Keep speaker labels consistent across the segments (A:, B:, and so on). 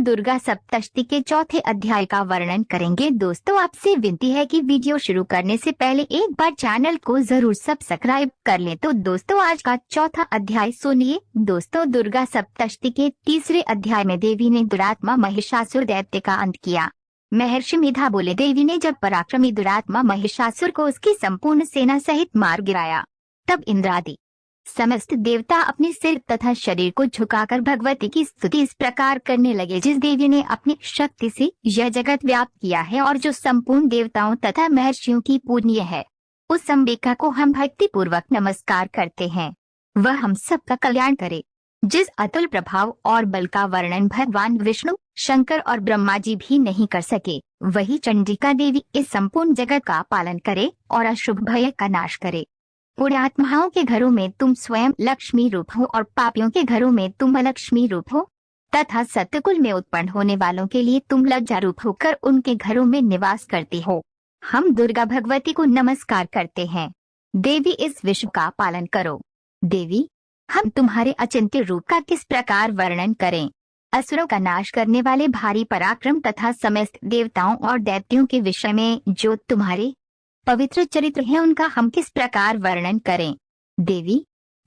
A: दुर्गा सप्तशती के चौथे अध्याय का वर्णन करेंगे। दोस्तों, आपसे विनती है कि वीडियो शुरू करने से पहले एक बार चैनल को जरूर सब्सक्राइब कर लें। तो दोस्तों, आज का चौथा अध्याय सुनिए। दोस्तों, दुर्गा सप्तशती के तीसरे अध्याय में देवी ने दुरात्मा महिषासुर दैत्य का अंत किया। महर्षि मेधा बोले, देवी ने जब पराक्रमी दुरात्मा महिषासुर को उसकी संपूर्ण सेना सहित मार गिराया, तब इंद्रादि समस्त देवता अपने सिर तथा शरीर को झुकाकर भगवती की स्तुति इस प्रकार करने लगे, जिस देवी ने अपनी शक्ति से यह जगत व्याप्त किया है और जो संपूर्ण देवताओं तथा महर्षियों की पूजनीय है, उस अंबिका को हम भक्ति पूर्वक नमस्कार करते हैं। वह हम सबका कल्याण करे। जिस अतुल प्रभाव और बल का वर्णन भगवान विष्णु, शंकर और ब्रह्मा जी भी नहीं कर सके, वही चंडिका देवी इस संपूर्ण जगत का पालन करे और अशुभ भय का नाश करे। पुण्यात्माओं के घरों में तुम स्वयं लक्ष्मी रूप हो और पापियों के घरों में तुम अलक्ष्मी रूप हो, तथा सत्यकुल में उत्पन्न होने वालों के लिए तुम लज्जा रूप होकर उनके घरों में निवास करती हो। हम दुर्गा भगवती को नमस्कार करते हैं। देवी, इस विश्व का पालन करो। देवी, हम तुम्हारे अचिंत्य रूप का किस प्रकार वर्णन करें। असुरों का नाश करने वाले भारी पराक्रम तथा समस्त देवताओं और दैत्यों के विषय में जो तुम्हारे पवित्र चरित्र है, उनका हम किस प्रकार वर्णन करें। देवी,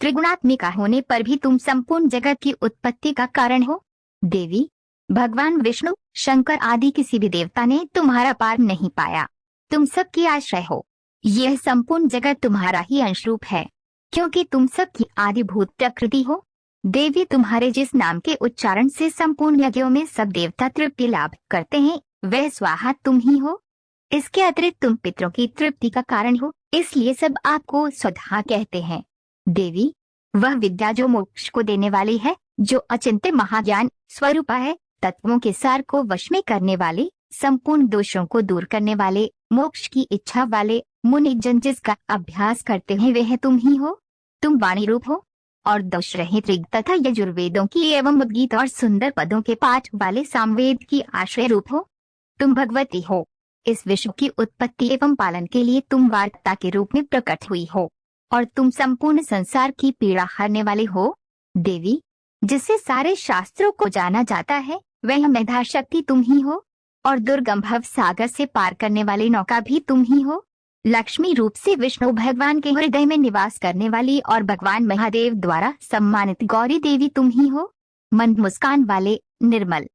A: त्रिगुणात्मिका होने पर भी तुम संपूर्ण जगत की उत्पत्ति का कारण हो। देवी, भगवान विष्णु, शंकर आदि किसी भी देवता ने तुम्हारा पार नहीं पाया। तुम सबकी आश्रय हो। यह संपूर्ण जगत तुम्हारा ही अंशरूप है, क्योंकि तुम सबकी आदिभूत प्रकृति हो। देवी, तुम्हारे जिस नाम के उच्चारण से संपूर्ण यज्ञों में सब देवता तृप्ति लाभ करते हैं, वह स्वाहा तुम ही हो। इसके अतिरिक्त तुम पितरों की तृप्ति का कारण हो, इसलिए सब आपको स्वधा कहते हैं। देवी, वह विद्या जो मोक्ष को देने वाली है, जो अचिंत्य महाज्ञान स्वरूपा है, तत्वों के सार को वश में करने वाले, संपूर्ण दोषों को दूर करने वाले, मोक्ष की इच्छा वाले मुनि जन जिसका अभ्यास करते हैं, वह तुम ही हो। तुम वाणी रूप हो और दोष रहित ऋग तथा यजुर्वेदों की एवं उद्गीत और सुंदर पदों के पाठ वाले सामवेद की आश्रय रूप हो। तुम भगवती हो। इस विश्व की उत्पत्ति एवं पालन के लिए तुम वार्ता के रूप में प्रकट हुई हो और तुम संपूर्ण संसार की पीड़ा हरने वाली हो। देवी, जिससे सारे शास्त्रों को जाना जाता है, वह मेधा शक्ति तुम ही हो और दुर्गम भव सागर से पार करने वाली नौका भी तुम ही हो। लक्ष्मी रूप से विष्णु भगवान के हृदय में निवास करने वाली और भगवान महादेव द्वारा सम्मानित गौरी देवी तुम ही हो। मंद मुस्कान वाले, निर्मल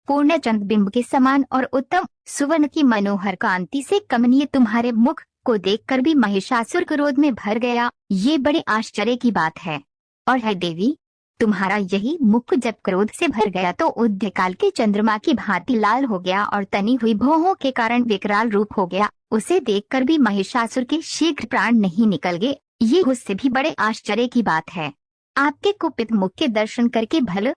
A: पूर्ण चंद्र बिंब के समान और उत्तम सुवर्ण की मनोहर कांति से कमनीय तुम्हारे मुख को देखकर भी महिषासुर क्रोध में भर गया। ये बड़े आश्चर्य की बात है। और है देवी, तुम्हारा यही मुख जब क्रोध से भर गया तो उदय काल के चंद्रमा की भांति लाल हो गया और तनी हुई भौहों के कारण विकराल रूप हो गया। उसे देखकर भी महिषासुर के शीघ्र प्राण नहीं निकल गए। ये उससे भी बड़े आश्चर्य की बात है। आपके कुपित मुख के दर्शन करके भला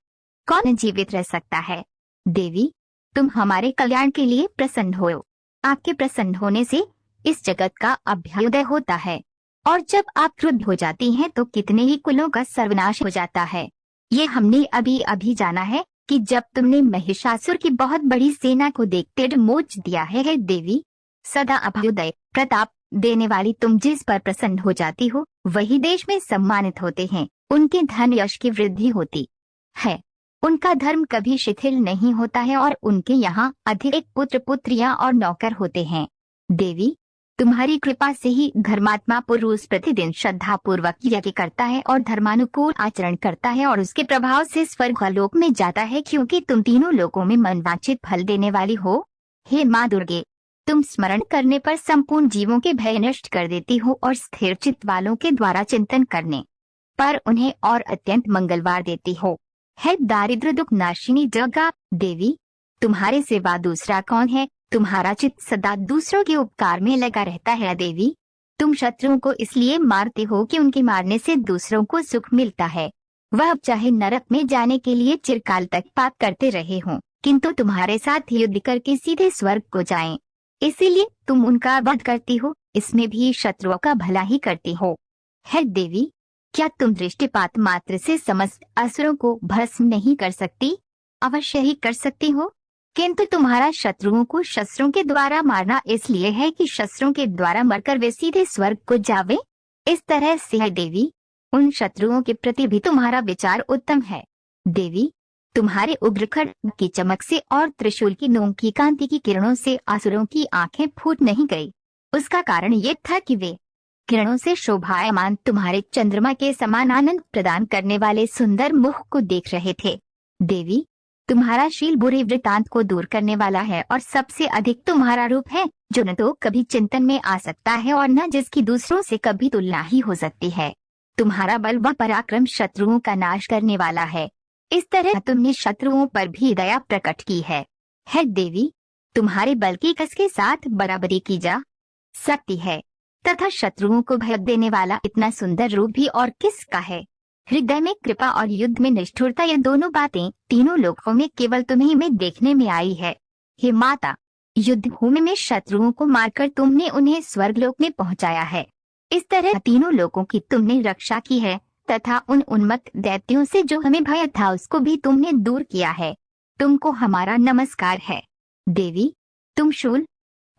A: कौन जीवित रह सकता है। देवी, तुम हमारे कल्याण के लिए प्रसन्न हो। आपके प्रसन्न होने से इस जगत का अभ्युदय होता है और जब आप क्रुद्ध हो जाती हैं तो कितने ही कुलों का सर्वनाश हो जाता है। ये हमने अभी अभी जाना है कि जब तुमने महिषासुर की बहुत बड़ी सेना को देखते मोच दिया है। देवी, सदा अभ्युदय प्रताप देने वाली तुम जिस पर प्रसन्न हो जाती हो, वही देश में सम्मानित होते हैं। उनके धन यश की वृद्धि होती है, उनका धर्म कभी शिथिल नहीं होता है और उनके यहाँ अधिक पुत्र पुत्रियां और नौकर होते हैं। देवी, तुम्हारी कृपा से ही धर्मात्मा पुरुष प्रतिदिन श्रद्धा पूर्वक यज्ञ करता है और धर्मानुकूल आचरण करता है और उसके प्रभाव से स्वर्गलोक में जाता है, क्योंकि तुम तीनों लोकों में मनवांछित फल देने वाली हो। हे माँ दुर्गे, तुम स्मरण करने पर संपूर्ण जीवों के भय नष्ट कर देती हो और स्थिर चित्त वालों के द्वारा चिंतन करने पर उन्हें और अत्यंत मंगलवार देती हो। है दारिद्र दुख नाशिनी जगह। देवी, तुम्हारे सिवा दूसरा कौन है। तुम्हारा चित्त सदा दूसरों के उपकार में लगा रहता है। देवी, तुम शत्रुओं को इसलिए मारते हो कि उनके मारने से दूसरों को सुख मिलता है। वह चाहे नरक में जाने के लिए चिरकाल तक पाप करते रहे हों, किंतु तुम्हारे साथ युद्ध करके सीधे स्वर्ग को जाएं। इसीलिए तुम उनका वध करती हो, इसमें भी शत्रुओं का भला ही करती हो। है देवी, क्या तुम दृष्टिपात मात्र से समस्त असुरों को भस्म नहीं कर सकती। अवश्य ही कर सकती हो, किंतु तुम्हारा शत्रुओं को शस्त्रों के द्वारा मारना इसलिए है कि शस्त्रों के द्वारा मरकर वे सीधे स्वर्ग को जावे। इस तरह से है देवी, उन शत्रुओं के प्रति भी तुम्हारा विचार उत्तम है। देवी, तुम्हारे उग्र खड्ग की चमक से और त्रिशूल की नोक की कांति की किरणों से असुरों की आंखें फूट नहीं गई। उसका कारण ये था कि वे किरणों से शोभायमान तुम्हारे चंद्रमा के समान आनंद प्रदान करने वाले सुंदर मुख को देख रहे थे। देवी, तुम्हारा शील बुरे वृतांत को दूर करने वाला है और सबसे अधिक तुम्हारा रूप है, जो न तो कभी चिंतन में आ सकता है और न जिसकी दूसरों से कभी तुलना ही हो सकती है। तुम्हारा बल व पराक्रम शत्रुओं का नाश करने वाला है। इस तरह तुमने शत्रुओं पर भी दया प्रकट की है। देवी, तुम्हारे बल की कसके साथ बराबरी की जा सकती है तथा शत्रुओं को भय देने वाला इतना सुंदर रूप भी और किसका है। हृदय में कृपा और युद्ध में निष्ठुरता, ये दोनों बातें तीनों लोकों में केवल तुम्हीं में देखने में आई है। हे माता, युद्ध भूमि में शत्रुओं को मारकर तुमने उन्हें स्वर्गलोक में पहुंचाया है। इस तरह तीनों लोकों की तुमने रक्षा की है तथा उन उन्मत्त दैत्यों से जो हमें भय था उसको भी तुमने दूर किया है। तुमको हमारा नमस्कार है। देवी, तुम शूल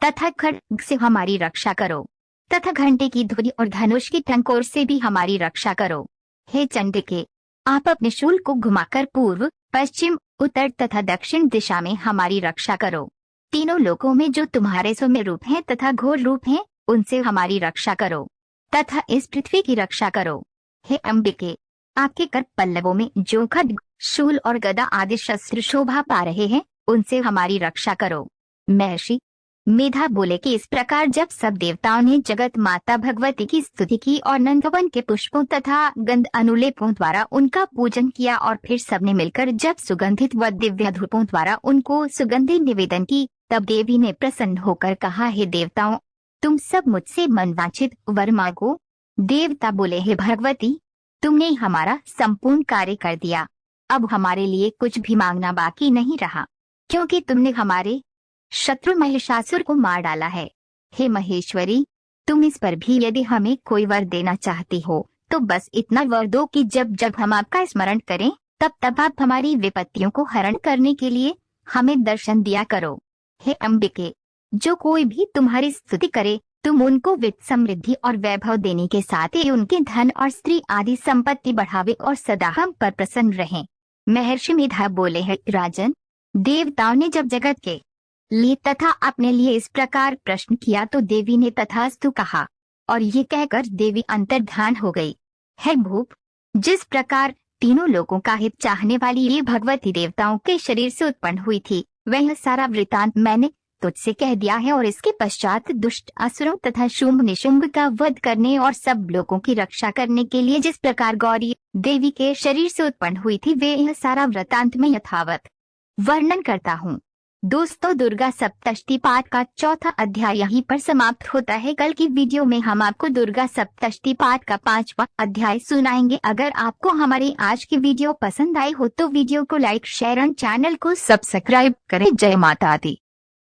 A: तथा खड्ग से हमारी रक्षा करो तथा घंटे की धुरी और धनुष की टंकोर से भी हमारी रक्षा करो। हे चंडिके, आप अपने शूल को घुमाकर पूर्व, पश्चिम, उत्तर तथा दक्षिण दिशा में हमारी रक्षा करो। तीनों लोकों में जो तुम्हारे सौम्य रूप हैं तथा घोर रूप हैं, उनसे हमारी रक्षा करो तथा इस पृथ्वी की रक्षा करो। हे अंबिके, आपके कर पल्लवों में जो खड्ग, शूल और गदा आदि शस्त्र शोभा पा रहे हैं, उनसे हमारी रक्षा करो। महर्षि मेधा बोले कि इस प्रकार जब सब देवताओं ने जगत माता भगवती की स्तुति की और नंदवन के पुष्पों तथा गंध अनुलेपों द्वारा उनका पूजन किया और फिर सबने मिलकर जब सुगंधित व दिव्य धूपों द्वारा उनको सुगंधि निवेदन की, तब देवी ने प्रसन्न होकर कहा, हे देवताओं, तुम सब मुझसे मनवांछित वर मांगो। देवता बोले, हे भगवती, तुमने हमारा संपूर्ण कार्य कर दिया। अब हमारे लिए कुछ भी मांगना बाकी नहीं रहा, क्योंकि तुमने हमारे शत्रु महिषासुर को मार डाला है। हे महेश्वरी, तुम इस पर भी यदि हमें कोई वर देना चाहती हो तो बस इतना वर दो कि जब जब हम आपका स्मरण करें तब तब आप हमारी विपत्तियों को हरण करने के लिए हमें दर्शन दिया करो। हे अंबिके, जो कोई भी तुम्हारी स्तुति करे तुम उनको वित्त, समृद्धि और वैभव देने के साथ ही उनके धन और स्त्री आदि संपत्ति बढ़ावे और सदा हम पर प्रसन्न रहें। महर्षि मेधा बोले, है राजन, देवताओं ने जब जगत के लिए तथा अपने लिए इस प्रकार प्रश्न किया तो देवी ने तथास्तु कहा और ये कहकर देवी अंतर्धान हो गई। है भूप, जिस प्रकार तीनों लोगों का हित चाहने वाली ये भगवती देवताओं के शरीर से उत्पन्न हुई थी, वह सारा वृतांत मैंने तुझसे कह दिया है। और इसके पश्चात दुष्ट असुरों तथा शुंभ निशुंभ का वध करने और सब लोगों की रक्षा करने के लिए जिस प्रकार गौरी देवी के शरीर से उत्पन्न हुई थी, वे यह सारा वृतांत में यथावत वर्णन करता हूँ। दोस्तों, दुर्गा सप्तशती पाठ का चौथा अध्याय यहीं पर समाप्त होता है। कल की वीडियो में हम आपको दुर्गा सप्तशती पाठ का 5वां अध्याय सुनाएंगे। अगर आपको हमारी आज की वीडियो पसंद आई हो तो वीडियो को लाइक, शेयर और चैनल को सब्सक्राइब करें। जय माता दी।